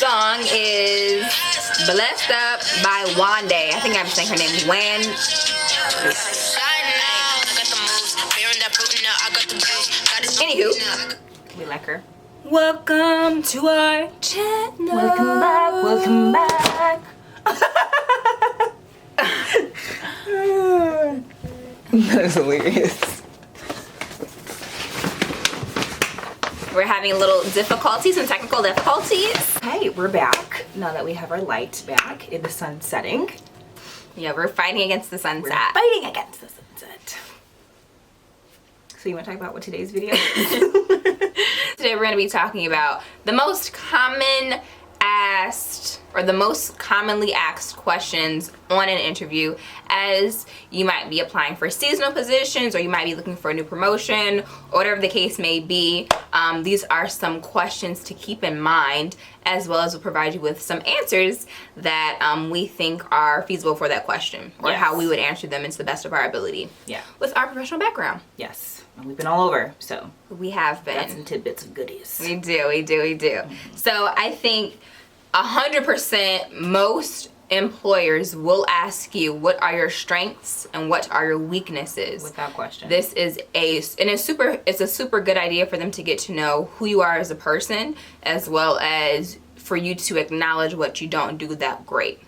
song is Blessed Up by Wande. I think I'm saying her name Wan. Anywho, we like her. Welcome to our channel. Welcome back. Welcome back. That is hilarious. We're having little difficulties and technical difficulties. Hey, we're back. Now that we have our light back in the sun setting. Yeah, we're fighting against the sunset. We're fighting against the sunset. So you want to talk about what today's video is? Today we're going to be talking about the most common asked or the most commonly asked questions on an interview, as you might be applying for seasonal positions or you might be looking for a new promotion or whatever the case may be. These are some questions to keep in mind, as well as we'll provide you with some answers that we think are feasible for that question, or Yes. how we would answer them to the best of our ability. Yeah. With our professional background. Yes. And we've been all over, so We have been. got some tidbits of goodies. We do. So I think 100% most employers will ask you, what are your strengths and what are your weaknesses? Without question. This is it's a super good idea for them to get to know who you are as a person, as well as for you to acknowledge what you don't do that great.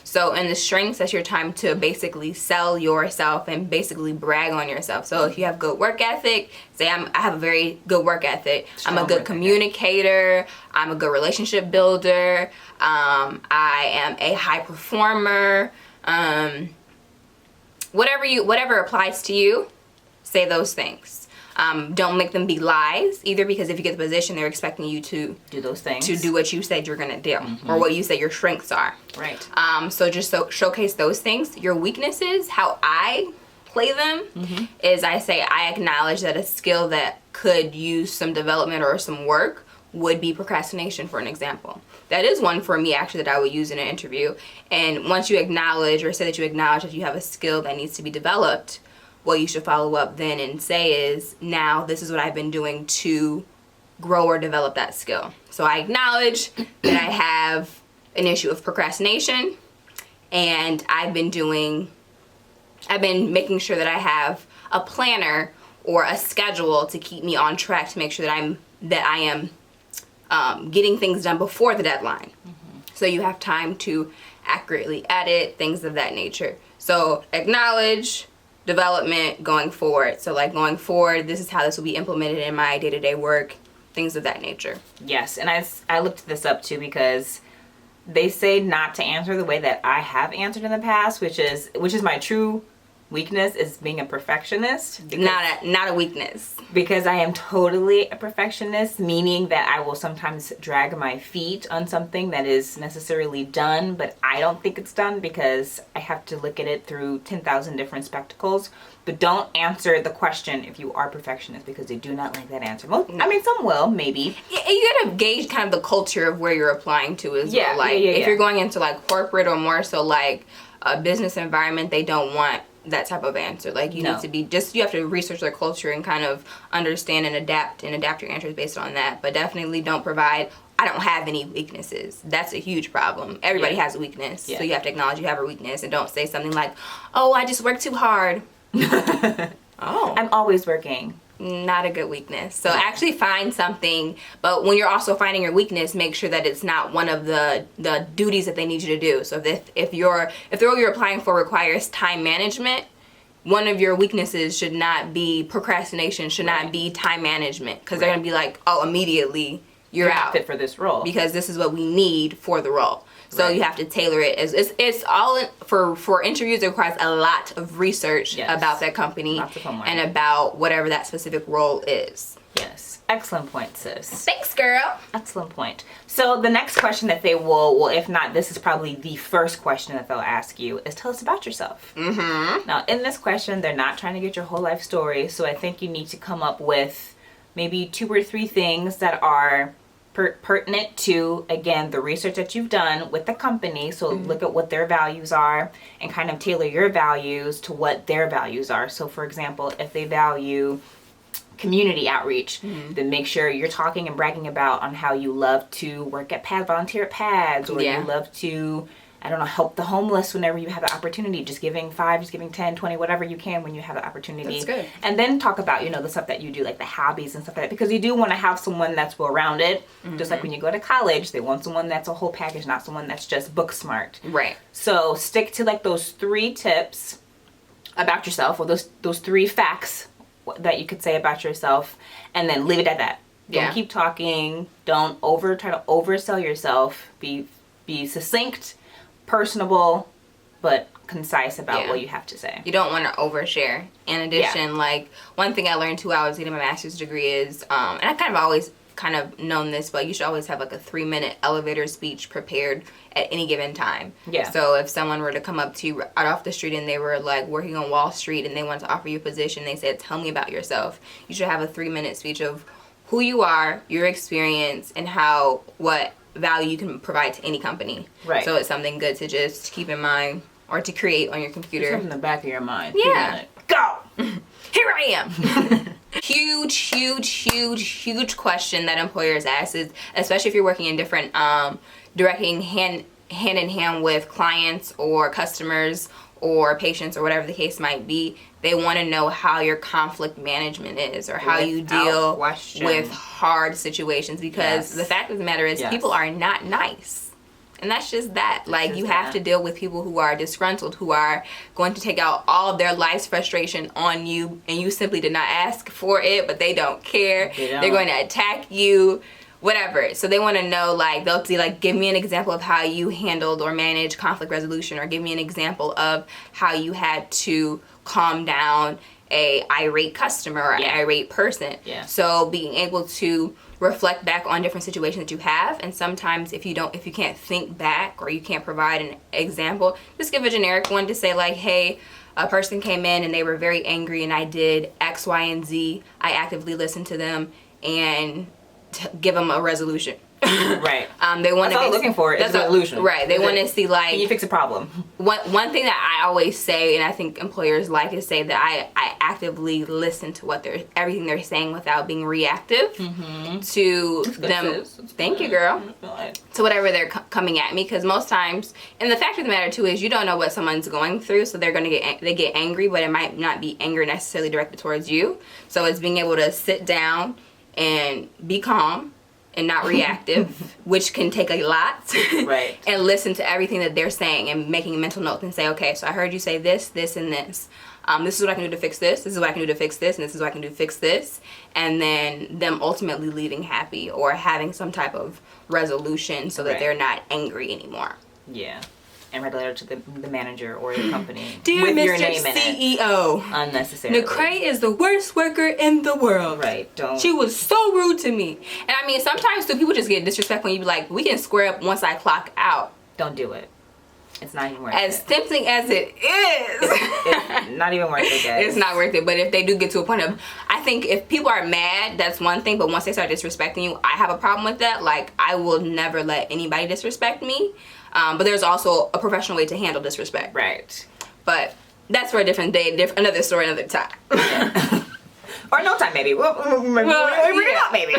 So in the strengths, that's your time to basically sell yourself and basically brag on yourself. So if you have good work ethic, say I have a very good work ethic. Strong I'm a good work communicator. I'm a good relationship builder. I am a high performer. Whatever applies to you, say those things. Don't make them be lies either, because if you get the position, they're expecting you to do those things. to do what you said you're gonna do, or what you say your strengths are. Right. So just showcase those things. Your weaknesses, how I play them, is I say I acknowledge that a skill that could use some development or some work would be procrastination, for an example. That is one for me actually that I would use in an interview. And once you acknowledge, or say that you acknowledge that you have a skill that needs to be developed, what you should follow up then and say is, now this is what I've been doing to grow or develop that skill. So I acknowledge that I have an issue of procrastination, and I've been making sure that I have a planner or a schedule to keep me on track, to make sure that I am getting things done before the deadline. So you have time to accurately edit, things of that nature. So acknowledge, development, going forward. So like going forward, this is how this will be implemented in my day-to-day work, things of that nature. Yes, and I looked this up too, because they say not to answer the way that I have answered in the past, which is my true weakness, is being a perfectionist. Not a weakness. Because I am totally a perfectionist, meaning that I will sometimes drag my feet on something that is necessarily done, but I don't think it's done, because I have to look at it through 10,000 different spectacles. But don't answer the question if you are perfectionist, because they do not like that answer. I mean, some will, maybe. Yeah, you gotta gauge kind of the culture of where you're applying to as well. Like, if you're going into like corporate or more so like a business environment, they don't want that type of answer. Like you need to be you have to research their culture and kind of understand and adapt your answers based on that. But definitely don't provide, I don't have any weaknesses. That's a huge problem. Everybody has a weakness. So you have to acknowledge you have a weakness, and don't say something like, oh, I just work too hard. Oh, I'm always working. Not a good weakness. So actually find something, but when you're also finding your weakness, make sure that it's not one of the duties that they need you to do. So if the role you're applying for requires time management, one of your weaknesses should not be procrastination, should not be time management, because they're gonna be like, oh, immediately you're not out fit for this role, because this is what we need for the role. So you have to tailor it. It's all for interviews. It requires a lot of research about that company and about whatever that specific role is. Yes, excellent point, sis. Thanks, girl. Excellent point. So the next question that they will, if not, this is probably the first question that they'll ask you, is tell us about yourself. Now, in this question, they're not trying to get your whole life story. So I think you need to come up with maybe 2 or 3 things that are pertinent to, again, the research that you've done with the company. So look at what their values are and kind of tailor your values to what their values are. So for example, if they value community outreach, then make sure you're talking and bragging about on how you love to work at pads, volunteer at pads, or you love to, I don't know, help the homeless whenever you have the opportunity. Just giving 5, just giving 10, 20, whatever you can when you have the opportunity. That's good. And then talk about, the stuff that you do, like the hobbies and stuff like that, because you do want to have someone that's well-rounded. Just like when you go to college, they want someone that's a whole package, not someone that's just book smart. Right. So stick to like those 3 tips about yourself, or those 3 facts that you could say about yourself, and then leave it at that. Don't keep talking. Don't try to oversell yourself. Be succinct, personable, but concise about what you have to say. You don't want to overshare. In addition, like one thing I learned too, I was getting my master's degree is, and I always known this, but you should always have like a 3-minute elevator speech prepared at any given time. Yeah. So if someone were to come up to you right off the street and they were like working on Wall Street and they wanted to offer you a position, they said, tell me about yourself. You should have a 3-minute speech of who you are, your experience, and what value you can provide to any company. Right. So it's something good to just keep in mind or to create on your computer. Just in the back of your mind. Yeah. Go! Here I am. Huge question that employers ask is, especially if you're working in different, directing hand in hand with clients or customers or patients or whatever the case might be, they want to know how your conflict management is, or how you deal with hard situations, because the fact of the matter is people are not nice. And that's just that. Like, you have to deal with people who are disgruntled, who are going to take out all of their life's frustration on you, and you simply did not ask for it, but they don't care. They're going to attack you, whatever. So they want to know, like, they'll see, like, give me an example of how you handled or managed conflict resolution, or give me an example of how you had to calm down a irate customer or an irate person. Yeah. So being able to reflect back on different situations that you have, and sometimes if you can't think back or you can't provide an example, just give a generic one to say, like, hey, a person came in and they were very angry and I did X, Y, and Z. I actively listened to them and give them a resolution. Right. They want that's all I'm looking for is a resolution. Right. They want to see, like, can you fix a problem? One thing that I always say, and I think employers like, is say that I actively listen to everything they're saying without being reactive to them. Thank you, girl. To whatever they're coming at me, because most times, and the fact of the matter too is, you don't know what someone's going through, so they're gonna get angry, but it might not be anger necessarily directed towards you. So it's being able to sit down and be calm and not reactive, which can take a lot. Right. And listen to everything that they're saying and making a mental note and say, okay, so I heard you say this, this, and this. This is what I can do to fix this. This is what I can do to fix this, and this is what I can do to fix this. And then them ultimately leaving happy or having some type of resolution so that they're not angry anymore. Yeah. And write a letter to the manager or the company Dear with Mr. your name CEO, in it. Unnecessarily. Nicrae is the worst worker in the world. Right. Don't. She was so rude to me. And I mean, sometimes too, people just get disrespectful and you be like, we can square up once I clock out. Don't do it. It's not even worth it. As tempting as it is. It's not even worth it, guys. It's not worth it. But if they do get to a point of, I think if people are mad, that's one thing. But once they start disrespecting you, I have a problem with that. Like, I will never let anybody disrespect me. But there's also a professional way to handle disrespect. Right. But that's for a different day, another story, another time. Or no time, maybe. We'll bring it up, maybe.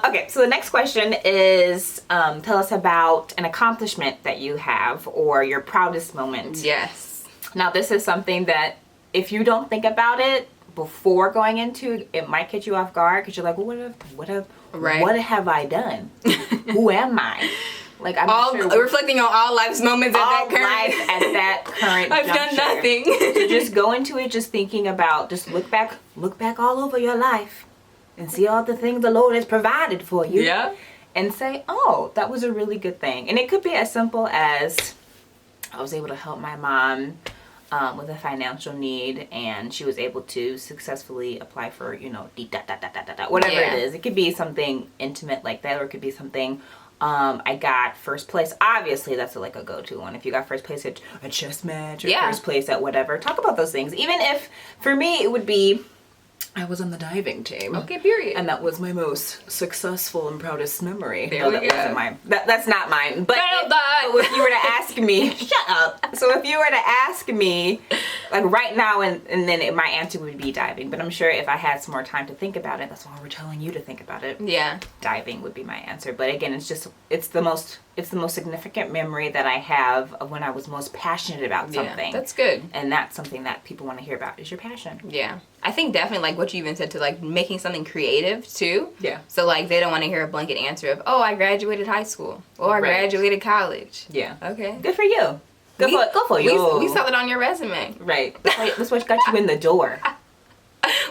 Okay, so the next question is, tell us about an accomplishment that you have or your proudest moment. Yes. Now, this is something that if you don't think about it before going into it, might catch you off guard, because you're like, well, what have I done? Who am I? Like, I'm sure reflecting on all life's moments at that current I've juncture. done nothing. So just go into it just thinking about, just look back all over your life and see all the things the Lord has provided for you. Yeah. And say, oh, that was a really good thing. And it could be as simple as, I was able to help my mom with a financial need, and she was able to successfully apply for, whatever it is. It could be something intimate like that, or it could be something, I got first place. Obviously, that's like a go-to one. If you got first place at a chess match, or first place at whatever, talk about those things. Even if, for me, it would be, I was on the diving team. Okay, period. And that was my most successful and proudest memory. That's not mine. But if you were to ask me, shut up. So if you were to ask me, Like right now, and then my answer would be diving. But I'm sure if I had some more time to think about it, that's why we're telling you to think about it. Yeah. Diving would be my answer. But again, it's the most significant memory that I have of when I was most passionate about something. That's good. And that's something that people want to hear about is your passion. Yeah. I think definitely like what you even said to like making something creative too. Yeah. So like they don't want to hear a blanket answer of, oh, I graduated high school. Or I graduated college. Yeah. Okay. Good for you. Go for you. We saw it on your resume. Right. That's what got you in the door.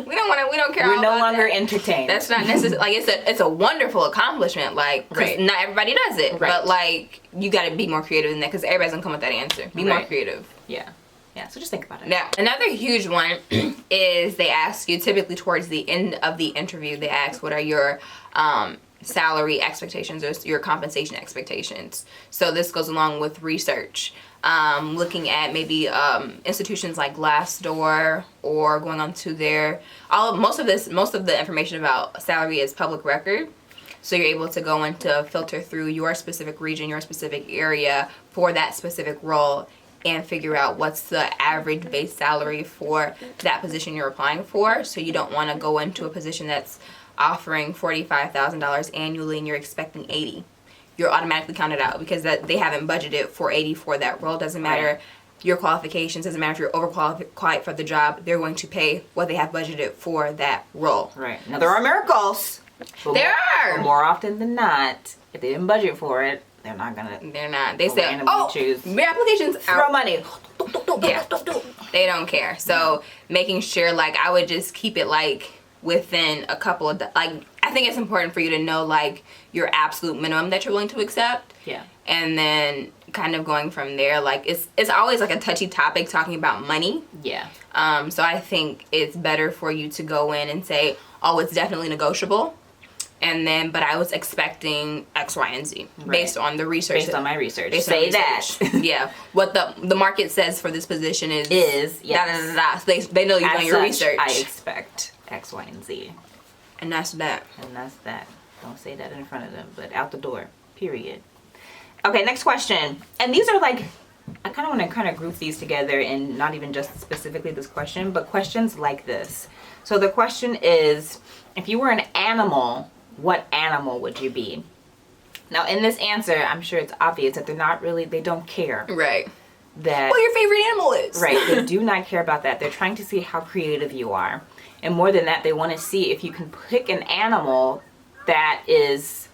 We don't care. We're no longer entertained. That's not necessary. Like it's a wonderful accomplishment. Like, cause not everybody does it. Right. But like you got to be more creative than that because everybody's gonna come with that answer. Be more creative. Yeah. Yeah. So just think about it. Now, another huge one is they ask you typically towards the end of the interview. They ask what are your salary expectations or your compensation expectations. So this goes along with research. Looking at maybe institutions like Glassdoor or going on to their most of the information about salary is public record, so you're able to go in to filter through your specific region, your specific area for that specific role and figure out what's the average base salary for that position you're applying for. So you don't want to go into a position that's offering $45,000 annually and you're expecting 80. You're automatically counted out because that they haven't budgeted for 80 for that role. Doesn't matter your qualifications, doesn't matter if you're overqualified for the job. They're going to pay what they have budgeted for that role. Right. Now there are miracles. There are. More often than not, if they didn't budget for it, they're not gonna. They're not. They say, oh, choose. Your applications throw money. Yeah. They don't care. So making sure, like, I would just keep it like within a couple of like. I think it's important for you to know like your absolute minimum that you're willing to accept. Yeah. And then kind of going from there, like it's always like a touchy topic talking about money. Yeah. So I think it's better for you to go in and say, oh, it's definitely negotiable. And then, but I was expecting X, Y, and Z based on the research. Based on my research. Say that. Yeah. What the market says for this position is yes. Da, da, da, da. So they know you've done your research. I expect X, Y, and Z. And that's that. And that's that. Don't say that in front of them, but out the door. Period. Okay, next question. And these are like, I kind of want to group these together and not even just specifically this question, but questions like this. So the question is, if you were an animal, what animal would you be? Now in this answer, I'm sure it's obvious that they don't care. Right. That what your favorite animal is. Right. They do not care about that. They're trying to see how creative you are. And more than that, they want to see if you can pick an animal that is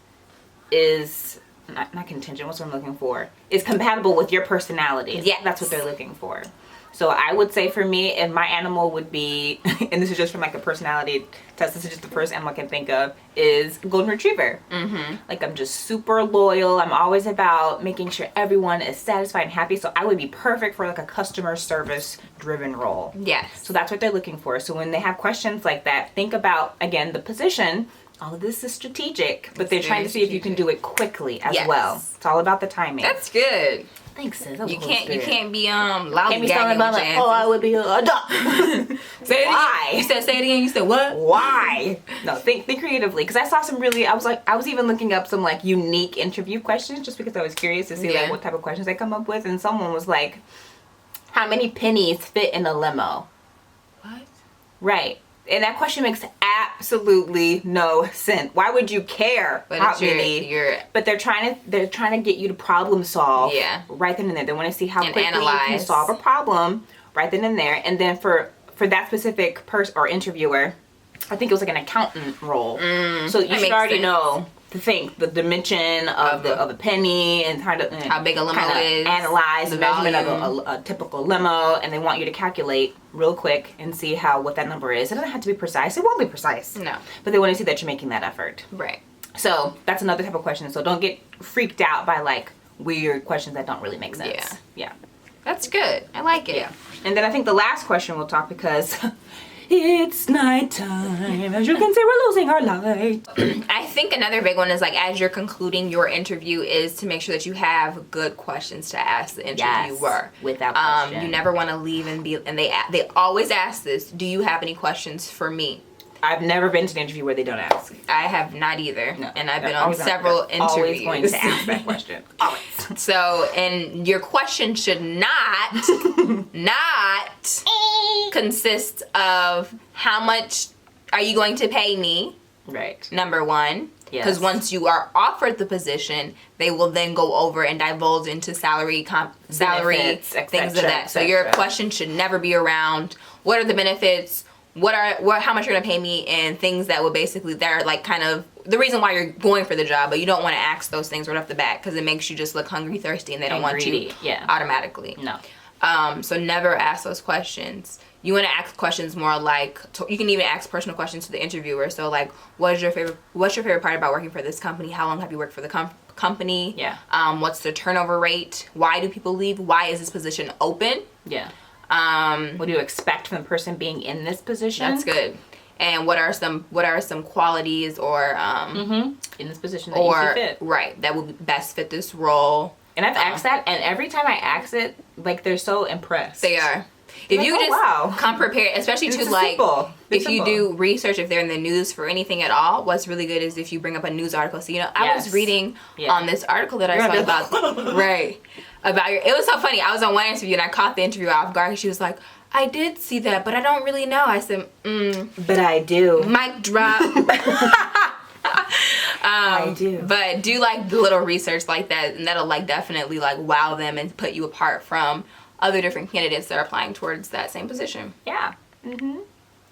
not contingent, what's what I'm looking for? Is compatible with your personality. Yeah. That's what they're looking for. So I would say for me, if my animal would be, and this is just from like a personality test, this is just the first animal I can think of, is golden retriever. Mm-hmm. Like I'm just super loyal. I'm always about making sure everyone is satisfied and happy. So I would be perfect for like a customer service driven role. Yes. So that's what they're looking for. So when they have questions like that, think about, again, the position. All of this is strategic, but they're trying to see if you can do it quickly as well. It's all about the timing. That's good. Thanks, sis. You can't be lollygagging Can't be talking about like, oh, I would be a dog. Why? You said say it again. You said what? Why? No, think creatively. Because I saw some really, I was even looking up some like unique interview questions just because I was curious to see like what type of questions they come up with. And someone was like, how many pennies fit in a limo? What? Right. And that question makes absolutely no sense. Why would you care how many? But they're trying to get you to problem solve. Yeah. Right then and there. They want to see how quickly you can solve a problem right then and there. And then for that specific person or interviewer, I think it was like an accountant role. So you should already know to think the dimension of a penny and how big a limo is, analyze the measurement of a typical limo, and they want you to calculate real quick and see what that number is. It doesn't have to be precise. It won't be precise. No. But they want to see that you're making that effort. Right. So that's another type of question. So don't get freaked out by like weird questions that don't really make sense. Yeah. That's good. I like it. Yeah. And then I think the last question we'll talk because it's nighttime. As you can see, we're losing our light. I think another big one is like as you're concluding your interview is to make sure that you have good questions to ask the interviewer. Without question. You never want to leave and they always ask this, do you have any questions for me? I've never been to an interview where they don't ask. I have not either. No, and I've they're been on always several they're always interviews. going to ask that question. Always. So, and your question should not consist of how much are you going to pay me? Right. Number one. Because once you are offered the position, they will then go over and divulge into salary, Benefits, things of that. So your question should never be around what are the benefits, how much you're gonna pay me, and things that would basically they're like kind of the reason why you're going for the job. But you don't want to ask those things right off the bat because it makes you just look hungry, thirsty, and they don't want you automatically. No. So never ask those questions. You want to ask questions more like you can even ask personal questions to the interviewer. So like, what's your favorite part about working for this company? How long have you worked for the company? Yeah. What's the turnover rate? Why do people leave? Why is this position open? Yeah. What do you expect from the person being in this position? That's good. And what are some qualities or in this position that you see fit? Right, that would best fit this role. And I've asked that, and every time I ask it, like they're so impressed. They are. If like, you just come prepared, especially it's to like, simple. if you do research, if they're in the news for anything at all, what's really good is if you bring up a news article. So, I was reading on this article that I saw about, about your, it was so funny. I was on one interview and I caught the interview off guard. She was like, I did see that, but I don't really know. I said, but I do. Mic drop. I do. But do like the little research like that, and that'll like definitely like wow them and put you apart from other different candidates that are applying towards that same position. Yeah.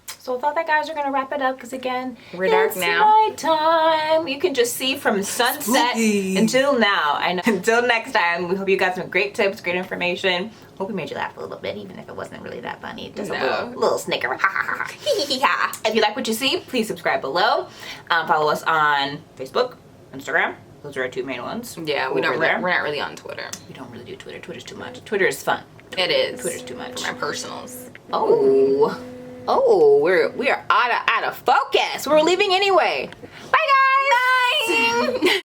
So with all that, guys, we're gonna wrap it up because again, we're dark now. It's nighttime. You can just see from sunset until now. I know. Until next time, we hope you got some great tips, great information. Hope we made you laugh a little bit, even if it wasn't really that funny. Just a little snicker. If you like what you see, please subscribe below. Follow us on Facebook, Instagram. Those are our two main ones. Yeah, we're not really on Twitter. We don't really do Twitter. Twitter's too much. Twitter is fun. It is. Twitter's too much. For my personals. Oh, we are out of focus. We're leaving anyway. Bye, guys. Bye.